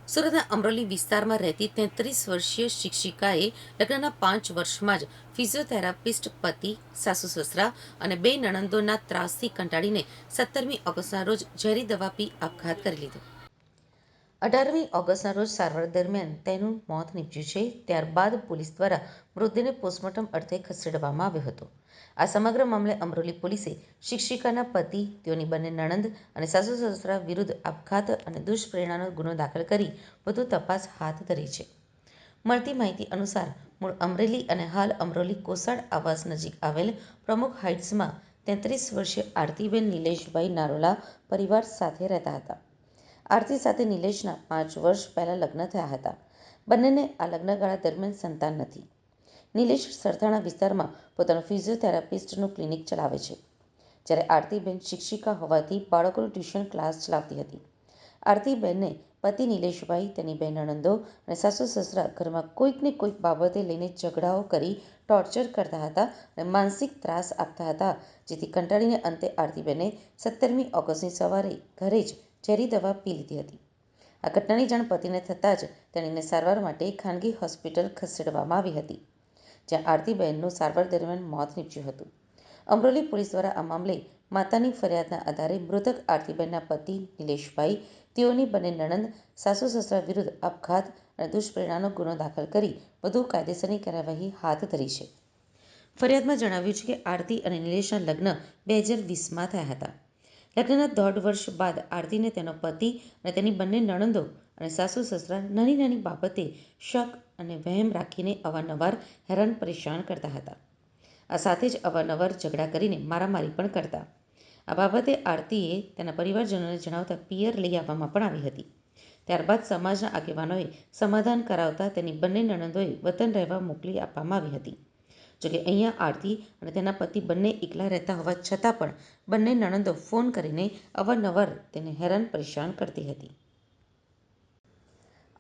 સુરતના અમરોલી વિસ્તારમાં રહેતી 33 વર્ષીય શિક્ષિકાએ લગ્નના 5 વર્ષમાં જ ફિઝિયોથેરાપિસ્ટ પતિ, સાસુ સસરા અને બે નણંદોના ત્રાસથી કંટાળીને 17મી ઓગસ્ટના રોજ ઝેરી દવા પી આપઘાત કરી લીધો. 18મી ઓગસ્ટના રોજ સારવાર દરમિયાન તેનું મોત નીપજ્યું છે. ત્યારબાદ પોલીસ દ્વારા મૃતદેહને પોસ્ટમોર્ટમ અર્થે ખસેડવામાં આવ્યો હતો. આ સમગ્ર મામલે અમરોલી પોલીસે શિક્ષિકાના પતિ, તેઓની બંને નણંદ અને સાસુ સસરા વિરુદ્ધ આપઘાત અને દુષ્પ્રેરણાનો ગુનો દાખલ કરી વધુ તપાસ હાથ ધરી છે. મળતી માહિતી અનુસાર મૂળ અમરેલી અને હાલ અમરોલી કોસાડ આવાસ નજીક આવેલ પ્રમુખ હાઇટ્સમાં 33 વર્ષીય આરતીબેન નિલેશભાઈ નારોલા પરિવાર સાથે રહેતા હતા. આરતી સાથે નિલેશના 5 વર્ષ પહેલા લગ્ન થયા હતા. બંનેને આ લગ્નગાળા દરમિયાન સંતાન નથી. નિલેશ સરથાણા વિસ્તારમાં પોતાનું ફિઝિયોથેરાપિસ્ટનું ક્લિનિક ચલાવે છે, જ્યારે આરતીબેન શિક્ષિકા હોવાથી બાળકોનું ટ્યુશન ક્લાસ ચલાવતી હતી. આરતીબેનને પતિ નિલેશભાઈ, તેની બે નણંદો અને સાસુ સસરા ઘરમાં કોઈક ને કોઈક બાબતે લઈને ઝઘડાઓ કરી ટોર્ચર કરતા હતા અને માનસિક ત્રાસ આપતા હતા, જેથી કંટાળીને અંતે આરતીબેને 17મી ઓગસ્ટની સવારે ઘરે જ ઝેરી દવા પી લીધી હતી. આ ઘટનાની જાણ પતિને થતાં જ તેણીને સારવાર માટે ખાનગી હોસ્પિટલ ખસેડવામાં આવી હતી, જ્યાં આરતીબેનનું સારવાર દરમિયાન મોત નીપજ્યું હતું. અમરોલી પોલીસ દ્વારા આ મામલે માતાની ફરિયાદના આધારે મૃતક આરતીબેનના પતિ નિલેશભાઈ, તેઓની બંને નણંદ, સાસુ સસરા વિરુદ્ધ આપઘાત અને દુષ્પ્રેરણાનો ગુનો દાખલ કરી વધુ કાયદેસરની કાર્યવાહી હાથ ધરી છે. ફરિયાદમાં જણાવ્યું છે કે આરતી અને નિલેશના લગ્ન 2020માં થયા હતા. લગ્નના 1.5 વર્ષ બાદ આરતીને તેનો પતિ અને તેની બંને નણંદો અને સાસુ સસરા નાની નાની બાબતે શક અને વહેમ રાખીને અવારનવાર હેરાન પરેશાન કરતા હતા. આ સાથે જ અવારનવાર ઝઘડા કરીને મારામારી પણ કરતા. આ બાબતે આરતીએ તેના પરિવારજનોને જણાવતા પિયર લઈ આવવામાં પણ આવી હતી. ત્યારબાદ સમાજના આગેવાનોએ સમાધાન કરાવતા તેની બંને નણંદોએ વતન રહેવા મોકલી આપવામાં આવી હતી. જોકે અહીંયા આરતી અને તેના પતિ બંને એકલા રહેતા હોવા છતાં પણ બંને નણંદો ફોન કરીને અવારનવાર તેને હેરાન પરેશાન કરતી હતી.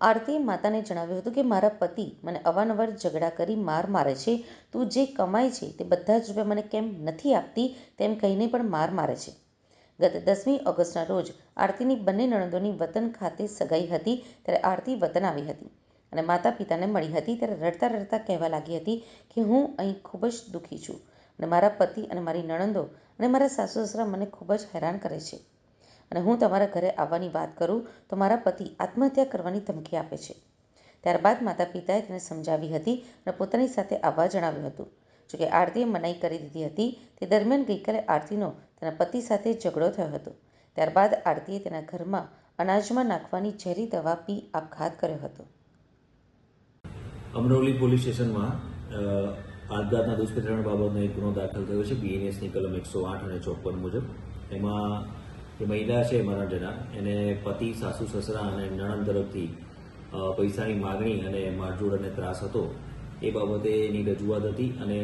આરતીએ માતાને જણાવ્યું હતું કે મારા પતિ મને અવારનવાર ઝઘડા કરી માર મારે છે. તું જે કમાય છે તે બધા જ રૂપિયા મને કેમ નથી આપતી, તેમ કહીને પણ માર મારે છે. ગત 10મી ઓગસ્ટના રોજ આરતીની બંને નણંદોની વતન ખાતે સગાઈ હતી, ત્યારે આરતી વતન આવી હતી અને માતા પિતાને મળી હતી. ત્યારે રડતા રડતા કહેવા લાગી હતી કે હું અહીં ખૂબ જ દુઃખી છું અને મારા પતિ અને મારી નણંદો અને મારા સાસુ સસરા મને ખૂબ જ હેરાન કરે છે અને હું તમારા ઘરે આવવાની વાત કરું તો મારા પતિ આત્મહત્યા કરવાની ધમકી આપે છે. ત્યારબાદ માતા પિતાએ તેને સમજાવી હતી અને પોતાની સાથે આવવા જણાવ્યું હતું. જોકે આરતીએ મનાઈ કરી દીધી હતી. તે દરમિયાન ગઈકાલે આરતીનો તેના પતિ સાથે ઝઘડો થયો હતો. ત્યારબાદ આરતીએ તેના ઘરમાં અનાજમાં નાખવાની ઝેરી દવા પી આપઘાત કર્યો હતો. અમરોલી પોલીસ સ્ટેશનમાં આપઘાતના દુષ્પ્રેરણા બાબતનો એક ગુનો દાખલ થયો છે. બીએનએસની કલમ 108 અને 54 મુજબ. એમાં જે મહિલા છે મરણ જનાર, એને પતિ, સાસુ સસરા અને નણંદ તરફથી પૈસાની માગણી અને મારઝૂડ અને ત્રાસ હતો. એ બાબતે એની રજૂઆત હતી અને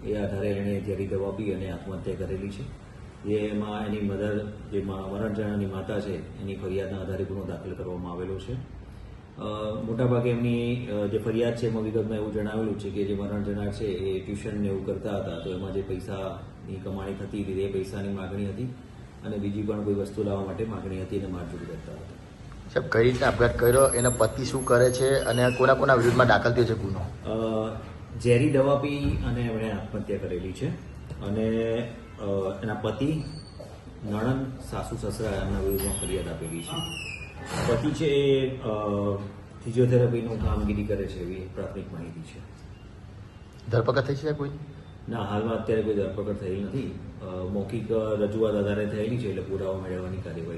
એ આધારે એણે ઝેરી દવા પી અને આત્મહત્યા કરેલી છે. જેમાં એની મધર, જે મરણ જનારની માતા છે, એની ફરિયાદના આધારે ગુનો દાખલ કરવામાં આવેલો છે. મોટાભાગે એમની જે ફરિયાદ છે એમાં વિગતમાં એવું જણાવેલું છે કે જે મરણ જનાર છે એ ટ્યુશન ને એવું કરતા હતા, તો એમાં જે પૈસાની કમાણી થતી હતી એ પૈસાની માગણી હતી અને બીજી પણ કોઈ વસ્તુ લાવવા માટે માગણી હતી અને મારઝૂડ કરતા હતા. સાહેબ, કઈ રીતે આપઘાત કર્યો, એના પતિ શું કરે છે અને કોના કોના વિરુદ્ધમાં દાખલ થયો છે ગુનો? ઝેરી દવા પી અને એમણે આત્મહત્યા કરેલી છે અને એના પતિ, નણંદ, સાસુ સસરા એમના વિરુદ્ધમાં ફરિયાદ આપેલી છે. પતિ છે એ ફિઝિયોથેરાપીનું કામગીરી કરે છે એવી પ્રાથમિક માહિતી છે. ધરપકડ થઈ છે કોઈ? ના, હાલમાં અત્યારે કોઈ ધરપકડ થયેલી નથી. મૌખિક રજૂઆત આધારે થયેલી છે, એટલે પુરાવા મેળવવાની કાર્યવાહી